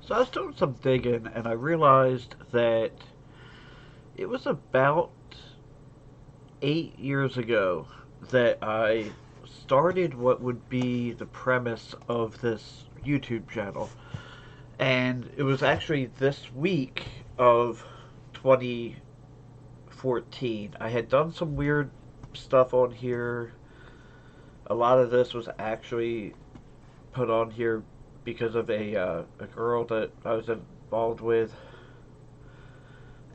So I was doing some digging and I realized that it was about 8 years ago that I started what would be the premise of this YouTube channel. And it was actually this week of 2014. I had done some weird stuff on here. A lot of this was actually put on here because of a girl that I was involved with,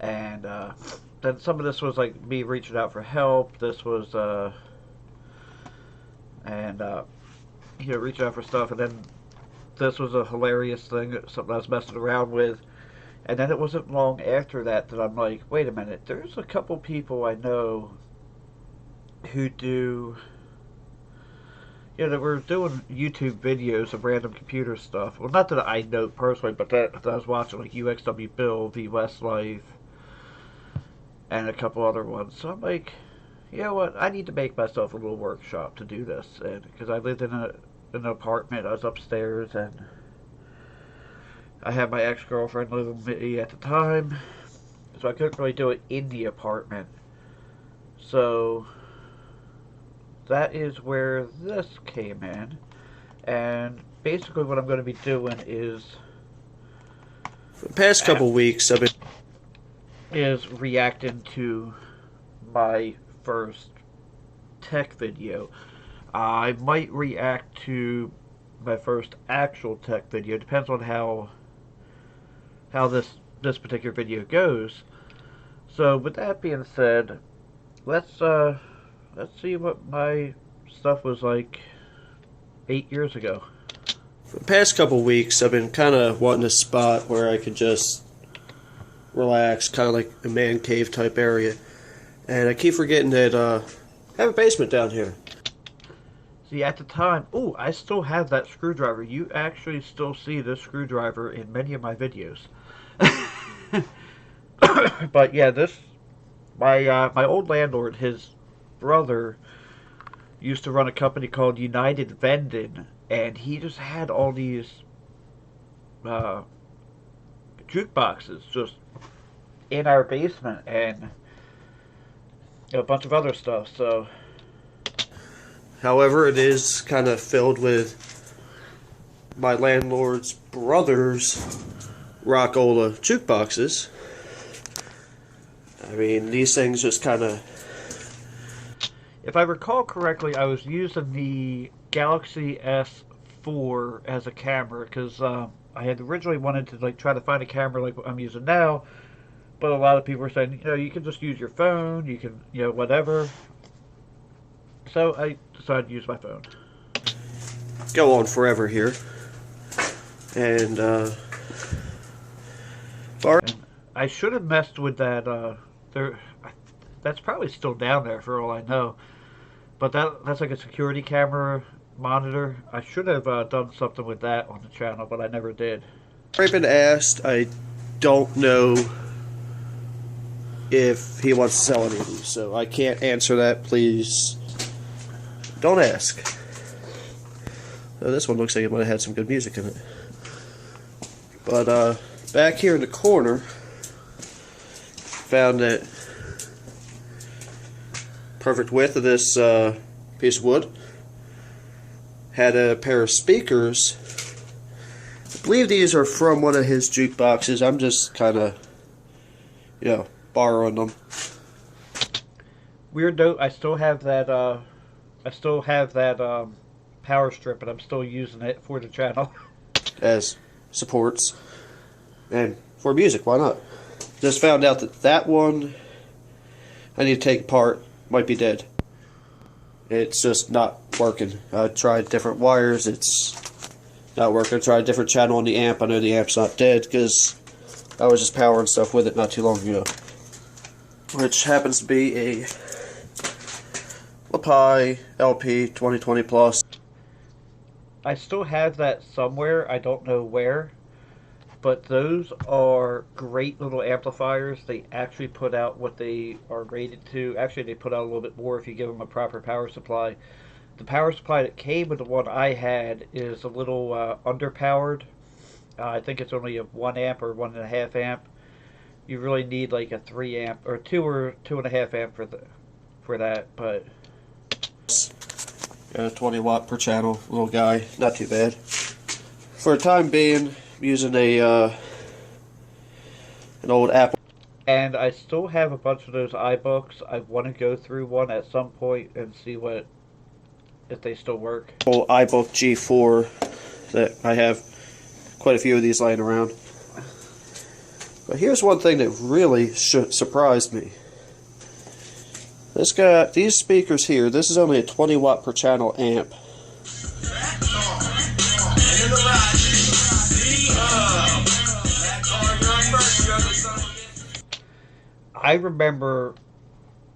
and then some of this was like me reaching out for help. This was and reaching out for stuff, and then this was a hilarious thing, something I was messing around with. And then it wasn't long after that that I'm like, wait a minute, there's a couple people I know who do, that were doing YouTube videos of random computer stuff. Well, not that I know personally, but that I was watching, like UXW Bill, V Westlife, and a couple other ones. So I'm like, you know what? I need to make myself a little workshop to do this, and because I lived in an apartment, I was upstairs, and I had my ex-girlfriend living with me at the time, so I couldn't really do it in the apartment. So that is where this came in, and basically what I'm going to be doing is For the past couple weeks, I've been reacting to my first tech video. I might react to my first actual tech video. It depends on how this particular video goes. So with that being said, let's see what my stuff was like 8 years ago. for the past couple weeks, I've been kind of wanting a spot where I could just relax, kind of like a man cave type area. And I keep forgetting that I have a basement down here. See, at the time, oh, I still have that screwdriver. You actually still see this screwdriver in many of my videos. But yeah, my old landlord, his brother used to run a company called United Vending, and he just had all these uh, jukeboxes just in our basement and a bunch of other stuff. So However, it is kind of filled with my landlord's brother's Rockola jukeboxes. I mean, these things just kind of... if I recall correctly, I was using the Galaxy S4 as a camera because I had originally wanted to like try to find a camera like what I'm using now, but a lot of people were saying, you can just use your phone, you can, whatever. So I decided to use my phone. go on forever here. And, And I should have messed with that. There, that's probably still down there for all I know. But that's like a security camera monitor. I should have done something with that on the channel, but I never did. I've been asked, I don't know if he wants to sell any of these, so I can't answer that. Please don't ask. This one looks like it might have had some good music in it. But back here in the corner, found that perfect width of this piece of wood. Had a pair of speakers. I believe these are from one of his jukeboxes. I'm just kind of, borrowing them. Weird note. I still have that. Power strip, and I'm still using it for the channel. As supports. And for music, why not? Just found out that that one I need to take apart. Might be dead. It's just not working. I tried different wires. It's not working. I tried a different channel on the amp. I know the amp's not dead because I was just powering stuff with it not too long ago. Which happens to be a LePi LP 2020 Plus. I still have that somewhere. I don't know where. But those are great little amplifiers. They actually put out what they are rated to. Actually, they put out a little bit more if you give them a proper power supply. The power supply that came with the one I had is a little underpowered. I think it's only a 1 amp or 1.5 amp. You really need like a 3 amp or 2.5 amp for that. But 20 watt per channel, little guy, not too bad. For the time being, I'm using an old Apple. and I still have a bunch of those iBooks. I want to go through one at some point and see if they still work. iBook G4 that I have quite a few of these lying around. But here's one thing that really surprised me. These speakers here, this is only a 20 watt per channel amp. I remember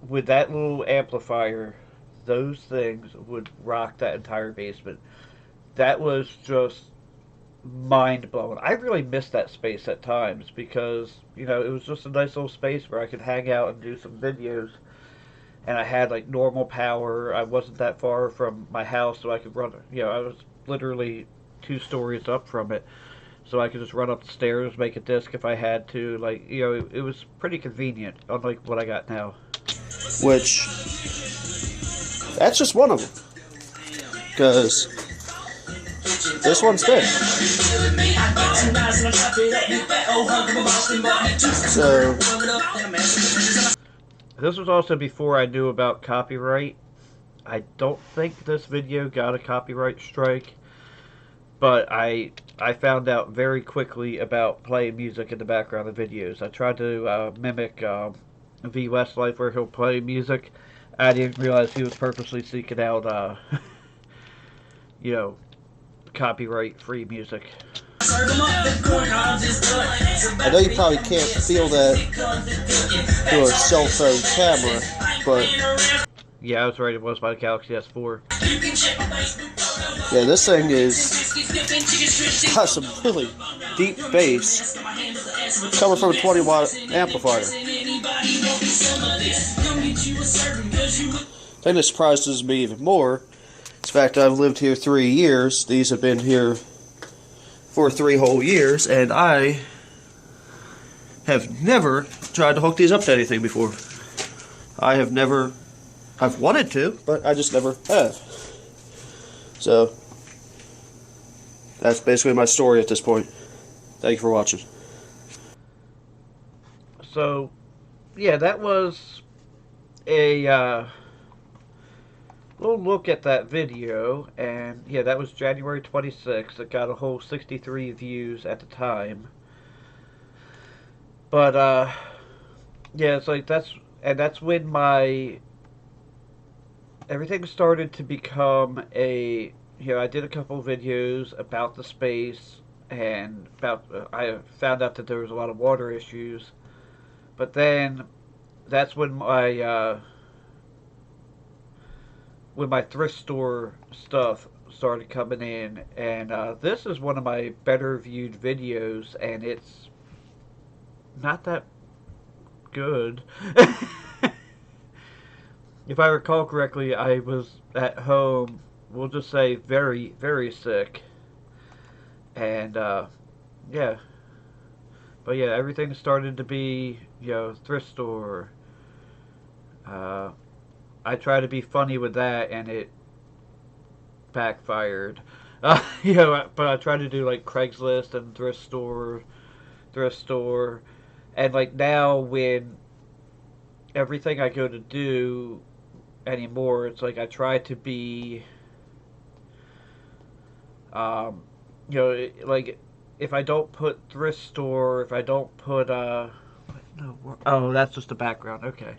with that little amplifier, those things would rock that entire basement. That was just mind blowing. I really missed that space at times because, it was just a nice little space where I could hang out and do some videos. And I had like normal power. I wasn't that far from my house, so I could run. I was literally 2 stories up from it, so I could just run up the stairs, make a disc if I had to. Like, it was pretty convenient, unlike what I got now. Which, that's just one of them. Because this one's dead. So, this was also before I knew about copyright. I don't think this video got a copyright strike, but I found out very quickly about playing music in the background of videos. I tried to mimic V Westlife where he'll play music. I didn't realize he was purposely seeking out, copyright-free music. I know you probably can't feel that through a cell phone camera, but yeah, I was right. It was my Galaxy S4. Yeah, this thing got some really deep bass coming from a 20 watt amplifier. The thing that surprises me even more is the fact that I've lived here 3 years. These have been here for 3 whole years, and I have never tried to hook these up to anything before. I've wanted to, but I just never have. So, that's basically my story at this point. Thank you for watching. So, yeah, that was a little look at that video, and yeah, that was January 26th. It got a whole 63 views at the time. But yeah, it's like that's when everything started to become I did a couple videos about the space and I found out that there was a lot of water issues. But then that's when my thrift store stuff started coming in, and this is one of my better viewed videos, and it's not that good. If I recall correctly, I was at home, we'll just say very, very sick, and yeah. But yeah, everything started to be, thrift store. I tried to be funny with that, and it backfired. But I tried to do like Craigslist and thrift store, and like now when everything I go to do anymore, it's like I try to be, like if I don't put thrift store, if I don't put oh, that's just the background. Okay.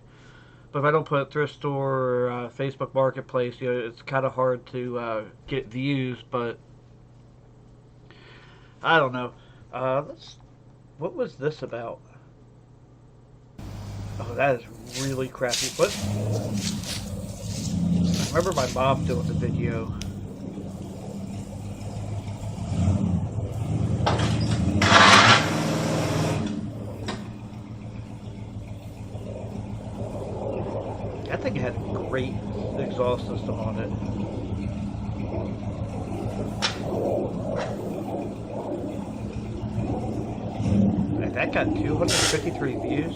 But if I don't put thrift store or Facebook Marketplace, it's kind of hard to get views. But I don't know. What was this about? Oh, that is really crappy. What? I remember my mom doing the video. That thing had a great exhaust system on it. And that got 253 views.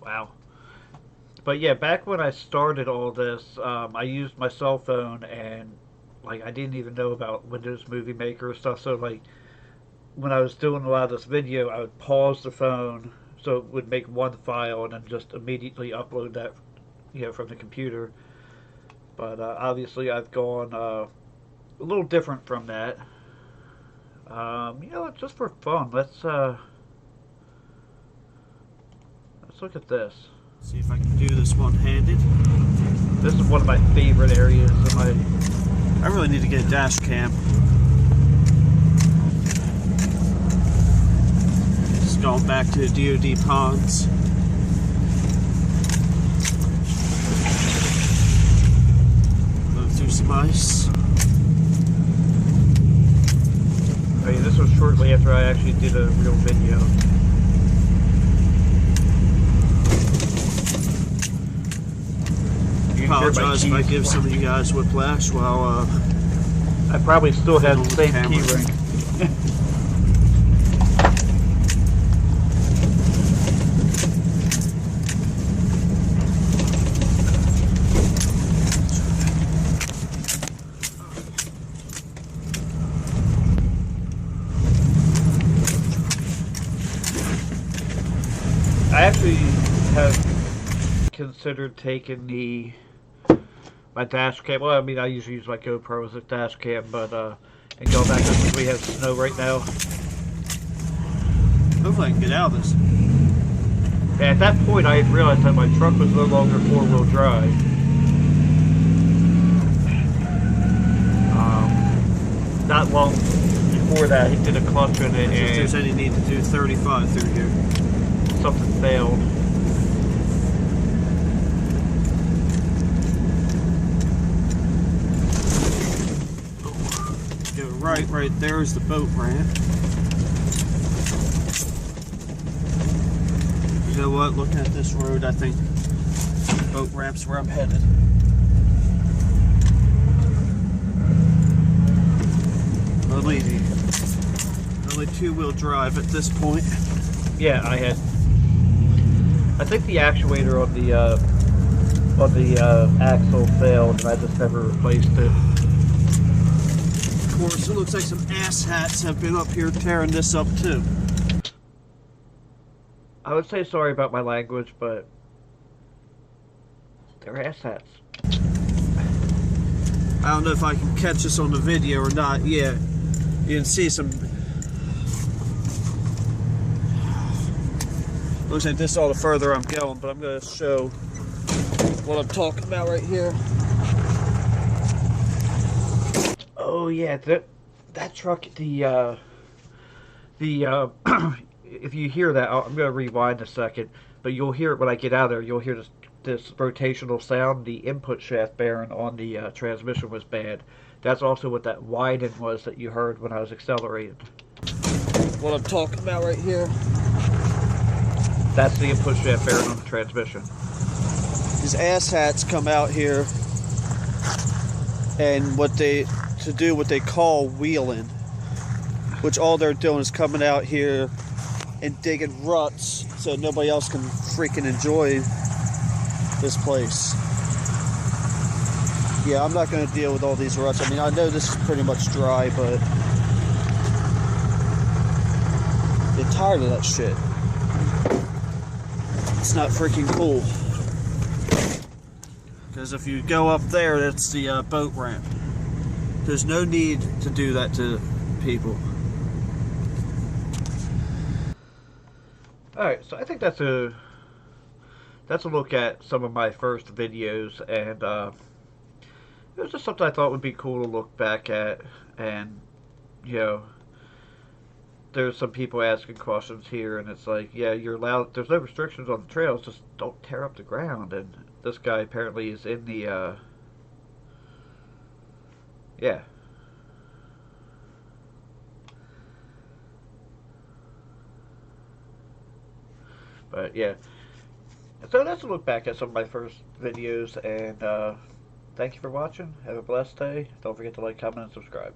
Wow. But yeah, back when I started all this, I used my cell phone, and like I didn't even know about Windows Movie Maker and stuff. So like when I was doing a lot of this video, I would pause the phone so it would make one file and then just immediately upload that, from the computer. But obviously, I've gone a little different from that. Just for fun, let's look at this. See if I can do this one-handed. This is one of my favorite areas of my. I really need to get a dash cam. Just going back to the DoD ponds. Go through some ice. Oh yeah, this was shortly after I actually did a real video. Apologize if I give some of you guys whiplash while I probably still have the same key ring. I actually have considered taking my dash cam. Well, I mean, I usually use my GoPro as a dash cam, but and going back since we have snow right now. hopefully I can get out of this. And at that point, I had realized that my truck was no longer four-wheel drive. Not long before that, he did a clutch in it, If there's and any need to do 35 through here. something failed. Go right there is the boat ramp. You know what, looking at this road, I think boat ramp's where I'm headed. Only two-wheel drive at this point. Yeah, I think the actuator on the axle failed, and I just never replaced it. Of course, it looks like some asshats have been up here tearing this up too. I would say sorry about my language, but they're asshats. I don't know if I can catch this on the video or not. Yeah, you can see some. Looks like this all the further I'm going, but I'm going to show what I'm talking about right here. Oh yeah, that truck. If you hear that, I'm going to rewind a second, but you'll hear it when I get out of there. You'll hear this rotational sound. The input shaft bearing on the transmission was bad. That's also what that whining was that you heard when I was accelerating. What I'm talking about right here. That's the input shaft bearing on the transmission. These asshats come out here and to do what they call wheeling, which all they're doing is coming out here and digging ruts so nobody else can freaking enjoy this place. Yeah, I'm not going to deal with all these ruts. I mean, I know this is pretty much dry, but I'm tired of that shit. It's not freaking cool. Because if you go up there, that's the boat ramp. There's no need to do that to people. Alright, so I think that's a look at some of my first videos, and it was just something I thought would be cool to look back at. And there's some people asking questions here, and it's like, yeah, you're allowed, there's no restrictions on the trails, just don't tear up the ground. And this guy apparently is in the yeah. But yeah, so that's a look back at some of my first videos, and Thank you for watching. Have a blessed day. Don't forget to like, comment, and subscribe.